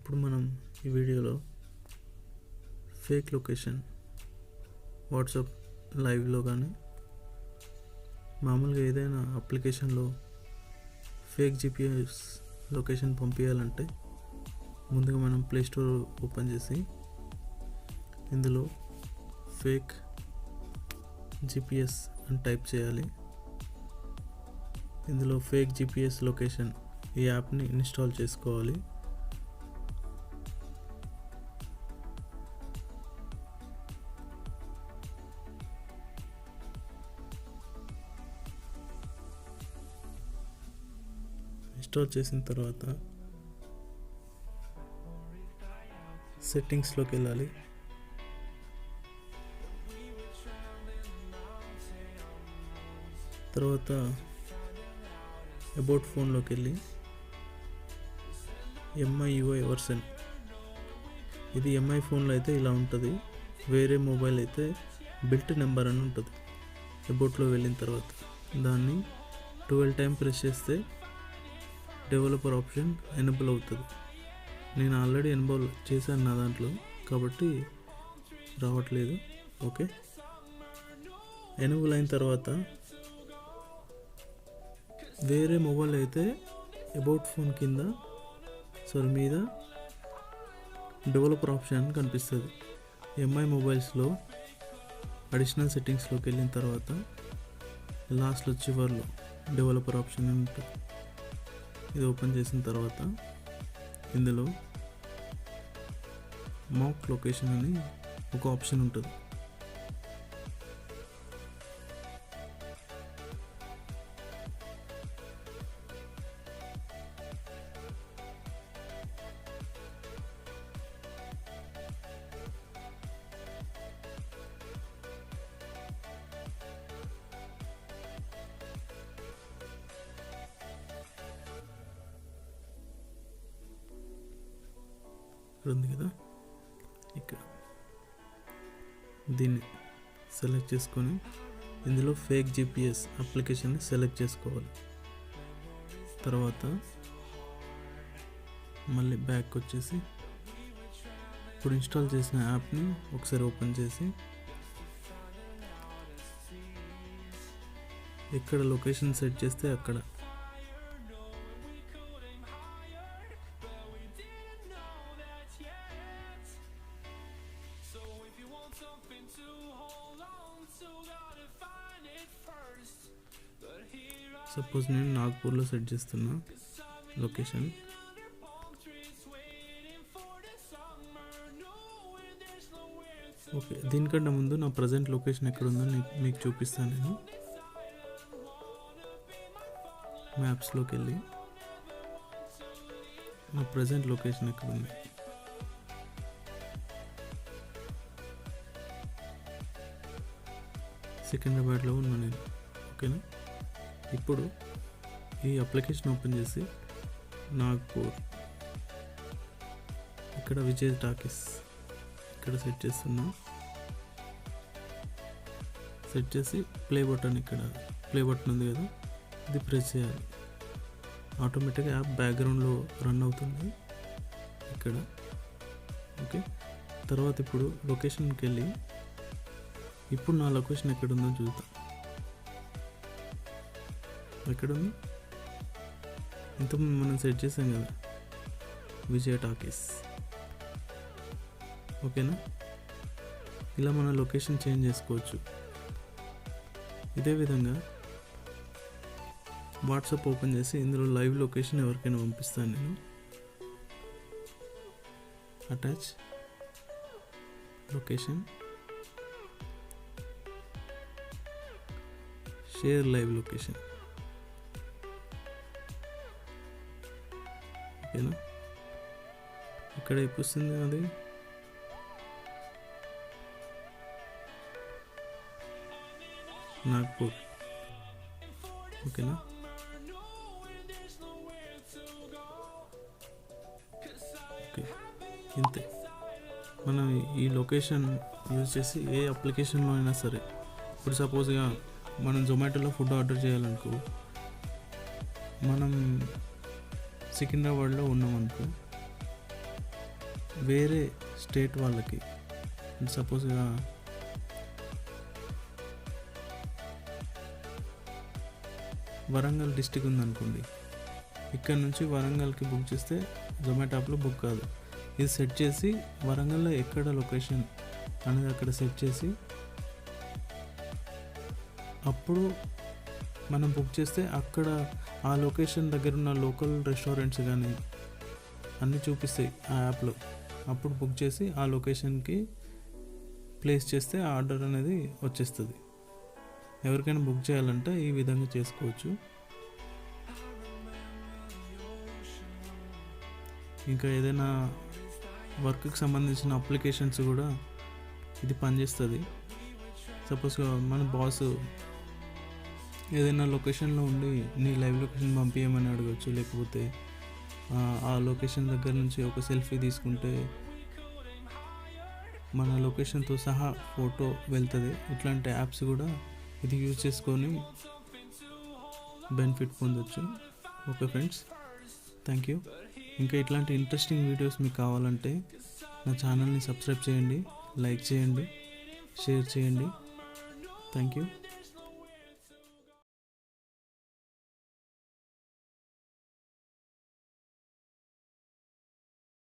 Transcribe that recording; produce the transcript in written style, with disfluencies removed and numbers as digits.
ఇప్పుడు మనం ఈ వీడియోలో ఫేక్ లొకేషన్ వాట్సాప్ లైవ్లో కానీ మామూలుగా ఏదైనా అప్లికేషన్లో ఫేక్ జిపిఎస్ లొకేషన్ పంపించాలంటే ముందుగా మనం ప్లే స్టోర్ ఓపెన్ చేసి ఇందులో ఫేక్ జిపిఎస్ అని టైప్ చేయాలి. ఇందులో ఫేక్ జిపిఎస్ లొకేషన్ ఈ యాప్ని ఇన్స్టాల్ చేసుకోవాలి. ఇన్స్టాల్ చేసిన తర్వాత సెట్టింగ్స్లోకి వెళ్ళాలి. తర్వాత అబౌట్ ఫోన్లోకి వెళ్ళి MIUI వర్షన్, ఇది MI ఫోన్లో అయితే ఇలా ఉంటుంది, వేరే మొబైల్ అయితే బిల్ట్ నెంబర్ అని ఉంటుంది. అబౌట్లో వెళ్ళిన తర్వాత దాన్ని 12 టైం ప్రెస్ చేస్తే డెవలపర్ ఆప్షన్ ఎనేబుల్ అవుతుంది. నేను ఆల్రెడీ ఎనేబుల్ చేశాను నా దాంట్లో, కాబట్టి రావట్లేదు. ఓకే, ఎనేబుల్ అయిన తర్వాత వేరే మొబైల్ అయితే అబౌట్ ఫోన్ కింద మీద డెవలపర్ ఆప్షన్ కనిపిస్తుంది. MI మొబైల్స్లో అడిషనల్ సెట్టింగ్స్లోకి వెళ్ళిన తర్వాత లాస్ట్లో చివర్లో డెవలపర్ ఆప్షన్ ఉంటుంది. ఇది ఓపెన్ చేసిన తర్వాత ఇందులో మాక్ లొకేషన్ అని ఒక ఆప్షన్ ఉంటుంది. ఉంది కదా, ఇక్కడ దీన్ని సెలెక్ట్ చేసుకొని ఇందులో ఫేక్ జిపిఎస్ అప్లికేషన్ని సెలెక్ట్ చేసుకోవాలి. తర్వాత మళ్ళీ బ్యాక్ వచ్చేసి ఇప్పుడు ఇన్స్టాల్ చేసిన యాప్ని ఒకసారి ఓపెన్ చేసి ఎక్కడ లొకేషన్ సెట్ చేస్తే అక్కడ సపోజ్ నేను నాగ్పూర్లో సెట్ చేస్తున్నా లొకేషన్. ఓకే, దీనికంటే ముందు నా ప్రజెంట్ లొకేషన్ ఎక్కడుందో మీకు చూపిస్తాను. నేను మ్యాప్స్లోకి వెళ్ళి నా ప్రజెంట్ లొకేషన్ ఎక్కడుంది, సికింద్రాబాద్లో ఉన్నా నేను. ఓకేనా, ఇప్పుడు ఈ అప్లికేషన్ ఓపెన్ చేసి నాగ్పూర్, ఇక్కడ విజయ్ టాకీస్ ఇక్కడ సెట్ చేస్తున్నా. సెట్ చేసి ప్లే బటన్, ఇక్కడ ప్లే బటన్ ఉంది కదా, ఇది ప్రెస్ చేయాలి. ఆటోమేటిక్గా యాప్ బ్యాక్గ్రౌండ్లో రన్ అవుతుంది ఇక్కడ. ఓకే, తర్వాత ఇప్పుడు లొకేషన్కి వెళ్ళి ఇప్పుడు నా లొకేషన్ ఎక్కడుందో చూద్దాం. ఎక్కడుంది, ఇంతకుముందు మనం సెట్ చేసాం కదా, విజయ్ టాకీస్. ఓకేనా, ఇలా మన లొకేషన్ చేంజ్ చేసుకోవచ్చు. ఇదే విధంగా వాట్సాప్ ఓపెన్ చేసి ఇందులో లైవ్ లొకేషన్ ఎవరికైనా పంపిస్తాను నేను. Attach location, share live location. ఓకేనా, ఇక్కడ చూపిస్తుంది అది నాగ్పూర్. ఓకేనా, ఓకే, ఇంతే. మనం ఈ లొకేషన్ యూజ్ చేసి ఏ అప్లికేషన్లో అయినా సరే, ఇప్పుడు సపోజ్గా మనం జొమాటోలో ఫుడ్ ఆర్డర్ చేయాలనుకో, మనం సికింద్రాబాద్లో ఉన్నామనుకో, వేరే స్టేట్ వాళ్ళకి, సపోజ్గా వరంగల్ డిస్టిక్ ఉందనుకోండి, ఇక్కడ నుంచి వరంగల్కి బుక్ చేస్తే జొమాటో యాప్లో బుక్ కాదు. ఇది సెట్ చేసి వరంగల్లో ఎక్కడ లొకేషన్ అనేది అక్కడ సెట్ చేసి అప్పుడు మనం బుక్ చేస్తే అక్కడ ఆ లొకేషన్ దగ్గర ఉన్న లోకల్ రెస్టారెంట్స్ కానీ అన్నీ చూపిస్తాయి ఆ యాప్లో. అప్పుడు బుక్ చేసి ఆ లొకేషన్కి ప్లేస్ చేస్తే ఆర్డర్ అనేది వచ్చేస్తుంది. ఎవరికైనా బుక్ చేయాలంటే ఈ విధంగా చేసుకోవచ్చు. ఇంకా ఏదైనా వర్క్కి సంబంధించిన అప్లికేషన్స్ కూడా ఇది పనిచేస్తుంది. సపోజ్గా మన బాస్ ఏదైనా లొకేషన్లో ఉండి నీ లైవ్ లొకేషన్ పంపించమని అడగచ్చు, లేకపోతే ఆ లొకేషన్ దగ్గర నుంచి ఒక సెల్ఫీ తీసుకుంటే మన లొకేషన్తో సహా ఫోటో వెళ్తుంది. ఇట్లాంటి యాప్స్ కూడా ఇది యూజ్ చేసుకొని బెనిఫిట్ పొందొచ్చు. Okay friends, thank you. ఇంకా ఇట్లాంటి ఇంట్రెస్టింగ్ వీడియోస్ మీకు కావాలంటే నా ఛానల్ని సబ్స్క్రైబ్ చేయండి, లైక్ చేయండి, షేర్ చేయండి. Thank you.